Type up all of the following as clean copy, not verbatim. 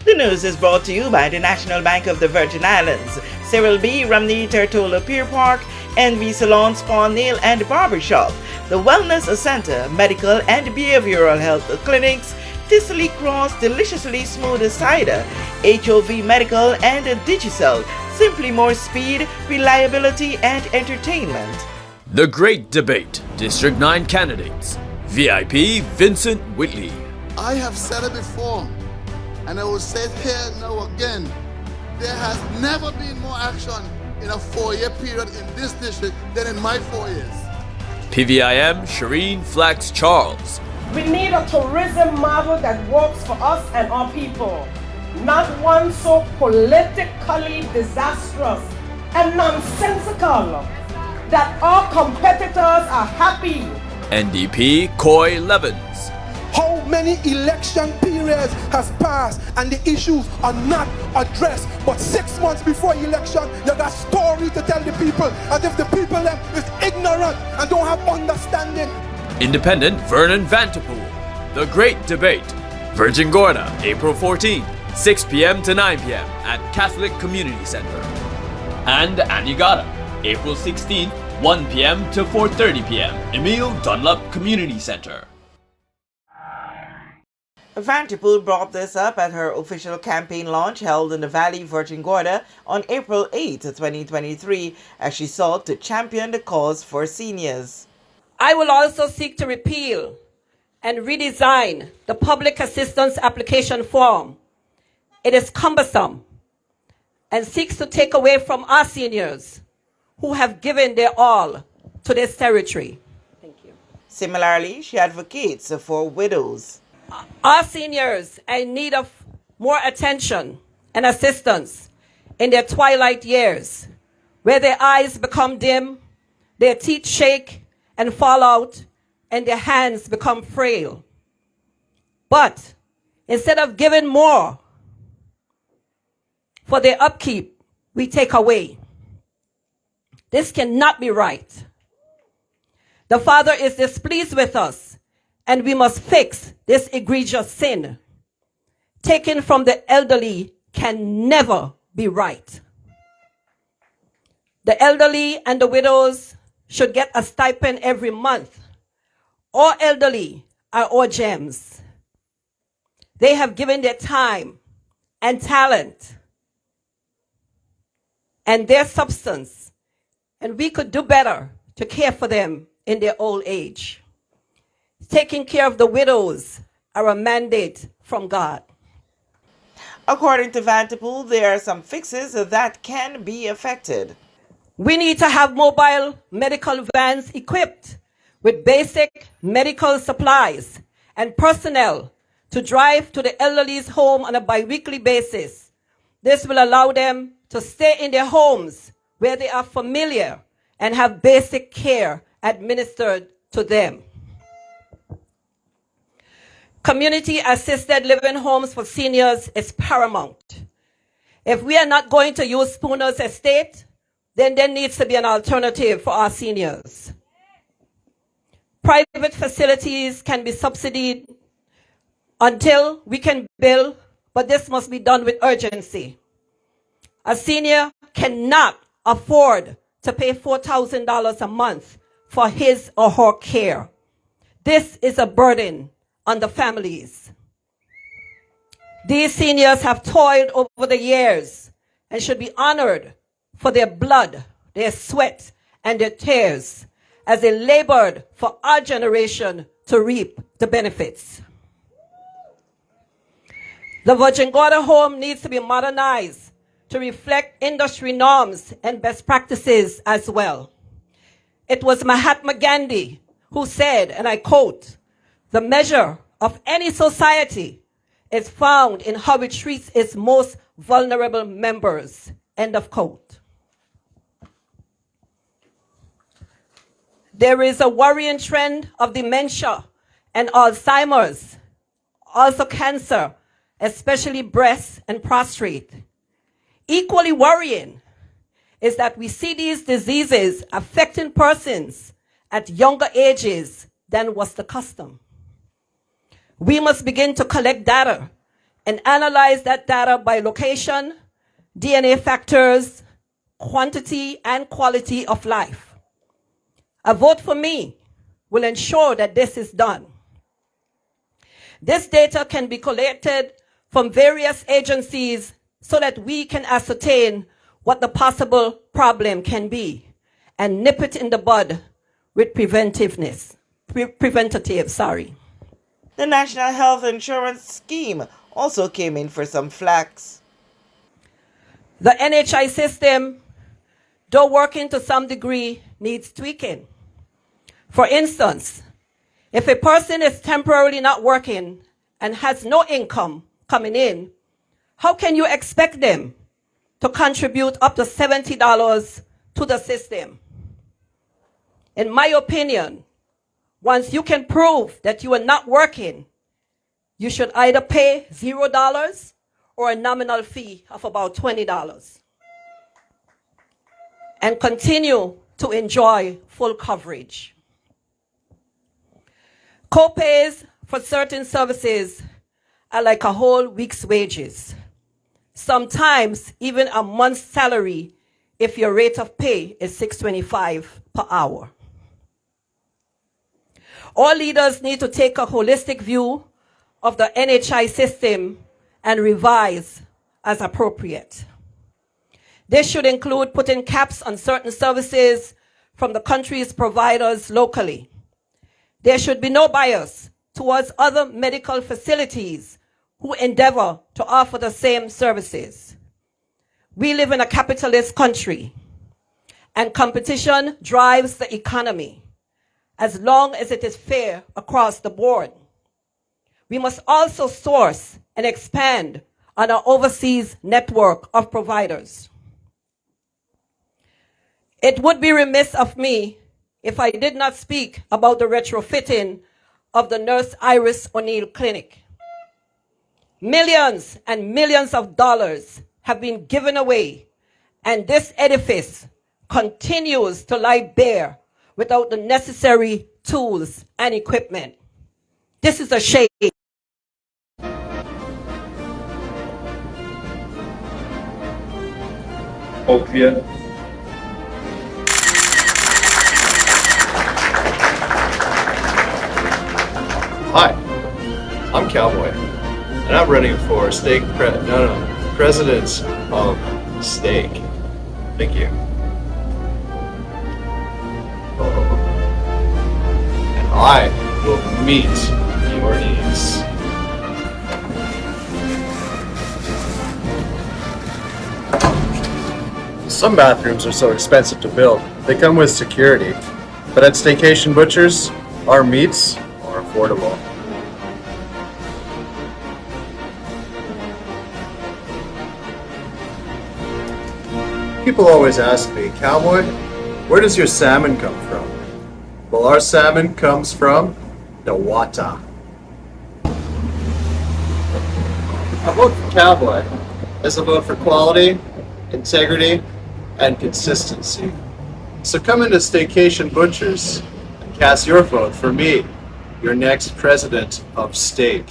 The news is brought to you by the National Bank of the Virgin Islands, Cyril B. Ramney Tertola Pier Park, NV Salon Spa Nail and Barbershop, the Wellness Center, Medical and Behavioral Health Clinics, Ticely Cross Deliciously Smooth Cider, HOV Medical and Digicel, simply more speed, reliability and entertainment. The Great Debate, District 9 candidates, VIP Vincent Whitley. I have said it before, and I will say it here now again. There has never been more action in a 4-year period in this district than in my 4 years. PVIM Shireen Flax Charles. We need a tourism model that works for us and our people, not one so politically disastrous and nonsensical that our competitors are happy. NDP Coy Levins. How many election periods has passed and the issues are not addressed? But 6 months before election, you got story to tell the people as if the people them is ignorant and don't have understanding. Independent Vernon Vanterpool. The Great Debate, Virgin Gorda, April 14, 6 p.m. to 9 p.m. at Catholic Community Center. And Anegada, April 16th, 1 p.m. to 4:30 p.m. Emile Dunlop Community Center. Vanterpool brought this up at her official campaign launch held in the Valley, Virgin Gorda on April 8, 2023, as she sought to champion the cause for seniors. I will also seek to repeal and redesign the public assistance application form. It is cumbersome and seeks to take away from our seniors who have given their all to this territory. Thank you. Similarly, she advocates for widows. Our seniors are in need of more attention and assistance in their twilight years, where their eyes become dim, their teeth shake and fall out, and their hands become frail. But instead of giving more for their upkeep, we take away. This cannot be right. The Father is displeased with us, and we must fix this egregious sin. Taking from the elderly can never be right. The elderly and the widows should get a stipend every month. All elderly are our gems. They have given their time and talent and their substance, and we could do better to care for them in their old age. Taking care of the widows are a mandate from God. According to Vanterpool, there are some fixes that can be effected. We need to have mobile medical vans equipped with basic medical supplies and personnel to drive to the elderly's home on a bi-weekly basis. This will allow them to stay in their homes where they are familiar and have basic care administered to them. Community assisted living homes for seniors is paramount. If we are not going to use Spooner's estate, then there needs to be an alternative for our seniors. Private facilities can be subsidized until we can build, but this must be done with urgency. A senior cannot afford to pay $4,000 a month for his or her care. This is a burden on the families. These seniors have toiled over the years and should be honored for their blood, their sweat, and their tears as they labored for our generation to reap the benefits. The Virgin Gorda home needs to be modernized to reflect industry norms and best practices as well. It was Mahatma Gandhi who said, and I quote, "The measure of any society is found in how it treats its most vulnerable members," end of quote. There is a worrying trend of dementia and Alzheimer's, also cancer, especially breast and prostate. Equally worrying is that we see these diseases affecting persons at younger ages than was the custom. We must begin to collect data and analyze that data by location, DNA factors, quantity, and quality of life. A vote for me will ensure that this is done. This data can be collected from various agencies so that we can ascertain what the possible problem can be and nip it in the bud with preventative. The National Health Insurance Scheme also came in for some flax. The NHI system, though working to some degree, needs tweaking. For instance, if a person is temporarily not working and has no income coming in, how can you expect them to contribute up to $70 to the system? In my opinion, once you can prove that you are not working, you should either pay $0 or a nominal fee of about $20 and continue to enjoy full coverage. Co-pays for certain services are like a whole week's wages, sometimes even a month's salary if your rate of pay is $6.25 per hour. All leaders need to take a holistic view of the NHI system and revise as appropriate. This should include putting caps on certain services from the country's providers locally. There should be no bias towards other medical facilities who endeavor to offer the same services. We live in a capitalist country, and competition drives the economy, as long as it is fair across the board. We must also source and expand on our overseas network of providers. It would be remiss of me if I did not speak about the retrofitting of the Nurse Iris O'Neill Clinic. Millions and millions of dollars have been given away, and this edifice continues to lie bare without the necessary tools and equipment. This is a shame. Opiate. Hi, I'm Cowboy, and I'm running for president of Stake. Thank you. And I will meet your needs. Some bathrooms are so expensive to build, they come with security. But at Staycation Butchers, our meats are affordable. People always ask me, Cowboy, where does your salmon come from? Well, our salmon comes from the water. A vote for Cowboy is a vote for quality, integrity, and consistency. So come into Staycation Butchers and cast your vote for me, your next president of Steak.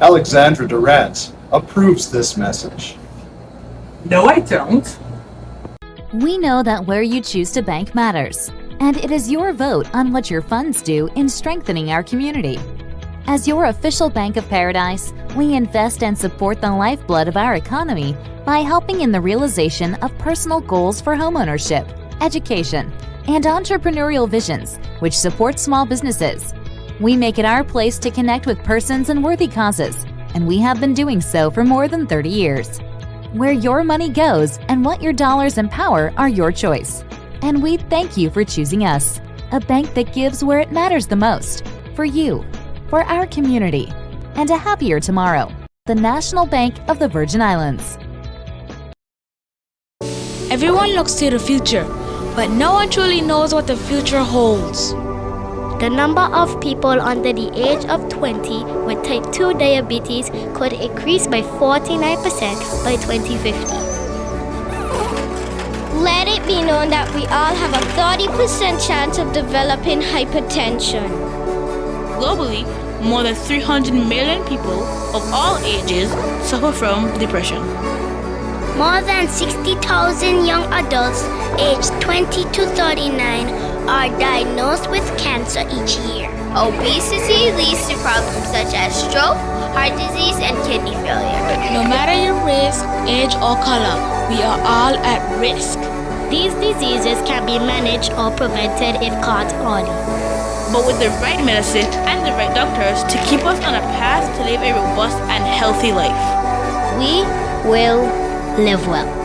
Alexandra Durant approves this message. No, I don't. We know that where you choose to bank matters, and it is your vote on what your funds do in strengthening our community. As your official Bank of Paradise, we invest and support the lifeblood of our economy by helping in the realization of personal goals for homeownership, education, and entrepreneurial visions, which support small businesses. We make it our place to connect with persons and worthy causes, and we have been doing so for more than 30 years. Where your money goes and what your dollars empower are your choice. And we thank you for choosing us, a bank that gives where it matters the most, for you, for our community, and a happier tomorrow. The National Bank of the Virgin Islands. Everyone looks to the future, but no one truly knows what the future holds. The number of people under the age of 20 with type 2 diabetes could increase by 49% by 2050. Let it be known that we all have a 30% chance of developing hypertension. Globally, more than 300 million people of all ages suffer from depression. More than 60,000 young adults aged 20 to 39 are diagnosed with cancer each year. Obesity leads to problems such as stroke, heart disease, and kidney failure. No matter your race, age, or color, we are all at risk. These diseases can be managed or prevented if caught early. But with the right medicine and the right doctors to keep us on a path to live a robust and healthy life, We will live well.